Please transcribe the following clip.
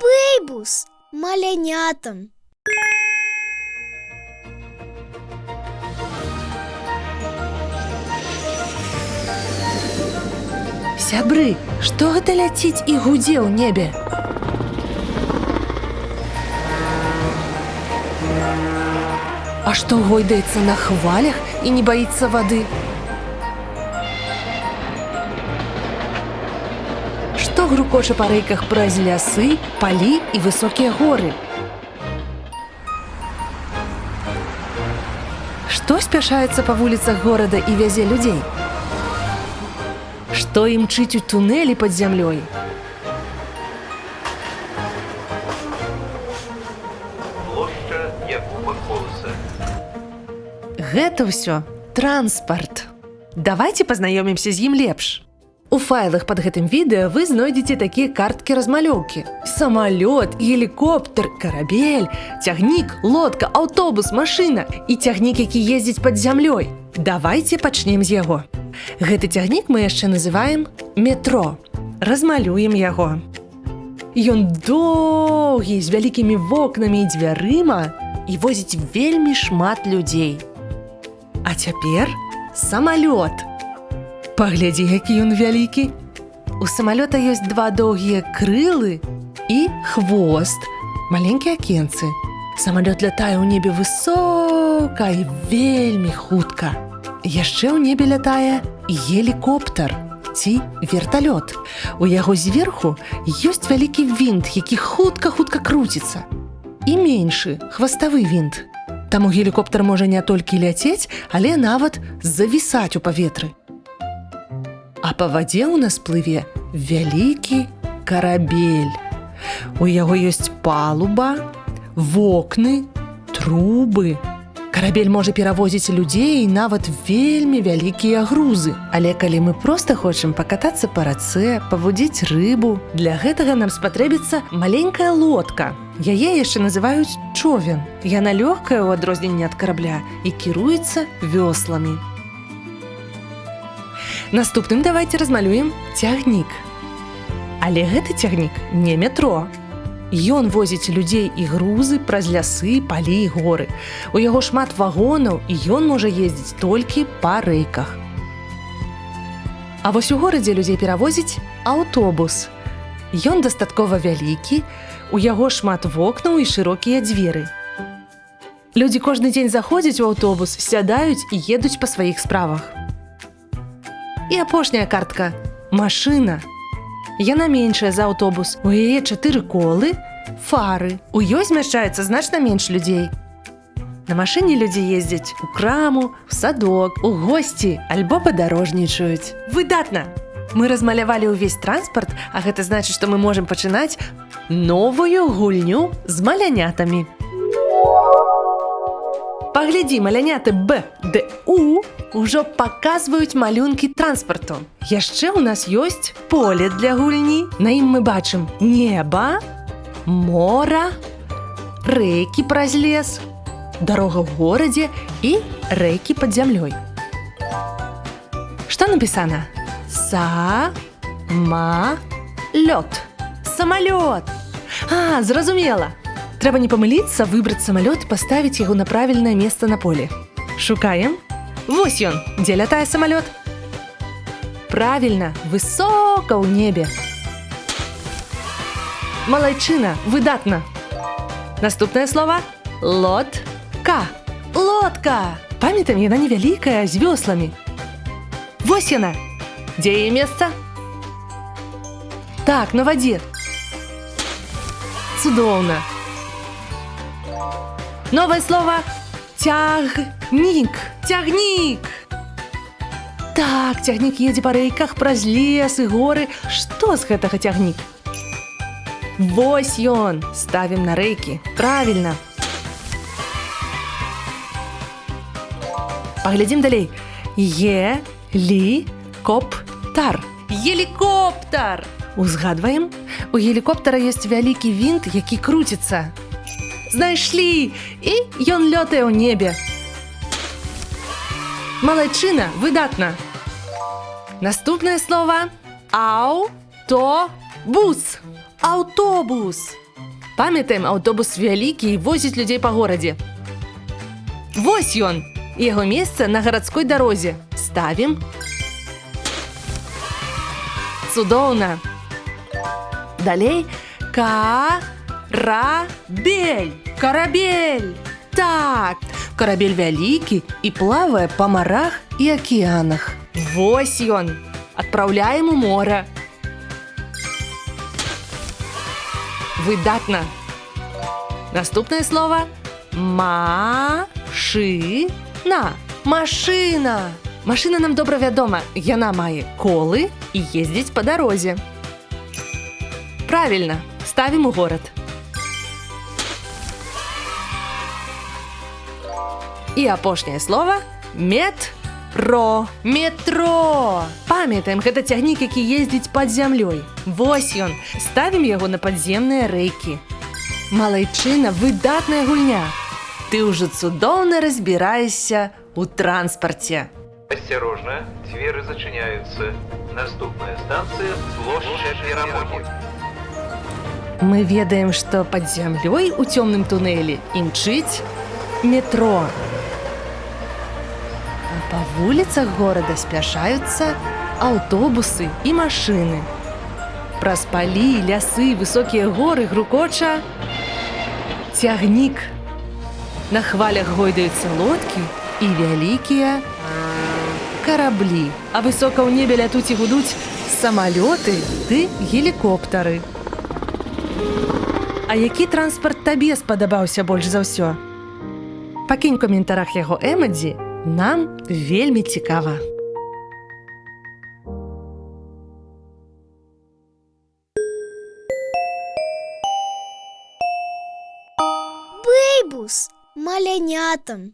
Бэйбус малянятам. Сябры, што гэта ляціць і гудзе ў небе? А што гойдаецца на хвалях і не баіцца вады? Што грукоча па рэйках праз лясы, палі і высокія горы? Што спяшаецца па вуліцах горада і вязе людзей? Што імчыць у тунэлі пад зямлёй? Плошча Якуба Колеса. Гэта ўсё транспарт. Давайце пазнаёмімся з ім лепш. У файлах пад гэтым відэа вы знойдзеце такія карткі-размалёўкі. Самалёт, гелікоптер, карабель, цягнік, лодка, аўтобус, машына і цягнік, які ездзіць пад зямлёй. Давайце пачнем з яго. Гэты цягнік мы яшчэ называем метро. Размалюем яго. Ён доўгі, з вялікімі вокнамі і дзвярыма і возіць вельмі шмат людзей. А цяпер самалёт. Паглядзі, які ён вялікі. У самалёта ёсць два доўгія крылы і хвост, маленькія акенцы. Самалёт лятае ў небе высока і вельмі хутка. Яшчэ ў небе лятае гелікоптер ці верталёт. У яго зверху ёсць вялікі вінт, які хутка-хутка круціцца. І меншы, хваставы вінт. Таму гелікоптер можа не толькі ляцець, але нават завісаць у паветры. А па вадзе ў нас плыве вялікі карабель. У яго ёсць палуба, вокны, трубы. Карабель можа перавозіць людзей і нават вельмі вялікія грузы. Але калі мы проста хочам пакатацца па рацэ, павудзіць рыбу, для гэтага нам спатрэбіцца маленькая лодка. Яе яшчэ называюць човен. Яна лёгкая ў адрозненне ад карабля і кіруецца вёсламі. Наступным давайце размалюем цягнік. Але гэты цягнік не метро. Ён возіць людзей і грузы праз лясы, палі і горы. У яго шмат вагонаў, і ён можа ездзіць толькі па рэйках. А вось у горадзе людзей перавозіць аўтобус. Ён дастаткова вялікі, у яго шмат вокнаў і шырокія дзверы. Людзі кожны дзень заходзяць у аўтобус, сядаюць і едуць па сваіх справах. І апошняя картка – машына. Яна меншая за аўтобус. У яе 4 колы, фары. У ёй змяшчаецца значна менш людзей. На машыне людзі ездзяць у краму, у садок, у госці альбо падарожнічаюць. Выдатна! Мы размалявалі ўвесь транспарт, а гэта значыць, што мы можам пачынаць новую гульню з малянятамі. Паглядзі, маляняты Б, Д, У ўжо паказваюць малюнкі транспарту. Яшчэ ў нас ёсць поле для гульні. На ім мы бачым неба, мора, рэкі праз лес, дарога ў горадзе і рэкі пад зямлёй. Што напісана? Са-ма-лёт. Самалёт. А, зразумела. Трэба не памыліцца, выбраць самалёт і паставіць яго на правільнае месца на поле. Шукаем. Вось ён, дзе лятае самалёт. Правільна, высока ў небе. Малайчына, выдатна. Наступнае слова – лодка. Лодка. Памятаем, яна невялікая, з вёсламі. Вось яна. Дзе яе месца? Так, на вадзе. Цудоўна. Новое слово – цягнік. Цягнік. Так, цягнік едзе па рэйках праз лес і горы. Што з гэтага цягнік? Вось ён. Ставім на рэйкі. Правільна. Паглядзім далей. Гелікоптар. Гелікоптар. Узгадваем. У гелікоптара ёсць вялікі вінт, які круціцца. Знайшлі! І ён лётае ў небе. Малайчына, выдатна. Наступнае слово – аўтобус. Аўтобус. Памятаем, аўтобус вялікі і возіць людзей па горадзе. Вось ён! Яго месца на гарадской дарозе. Ставім. Цудоўна! Далей карабель. Карабель! Так, карабель вялікі і плавае па марах і акіянах. Вось ён! Адпраўляем у мора. Выдатна! Наступнае слово машына. Машына! Машына нам добра вядома. Яна мае колы і ездзіць па дарозе. Правільна, ставім у горад. І апошняе слово метро. Метро! Памятаем, гэта цягнік, які ездзіць пад зямлёй. Вось ён, ставім яго на падземныя рэйкі. Малайчына, выдатная гульня. Ты ўжо цудоўна разбіраешся ў транспарце. Осторожно, двери зачиняются. Наступная станция – площадь Перамоги. Мы ведаем, што пад зямлёй у цёмным тунэлі імчыць метро. А па вуліцах горада спяшаюцца аўтобусы і машыны. Праз палі, лясы, высокія горы грукоча цягнік. На хвалях гойдаюцца лодкі і вялікія караблі, а высока ў небе лятуць і гудуць самалёты ды гелікоптары. А які транспарт табе спадабаўся больш за ўсё? Пакінь у каментарах яго эмадзі, нам вельмі цікава. Бэйбус малянятам.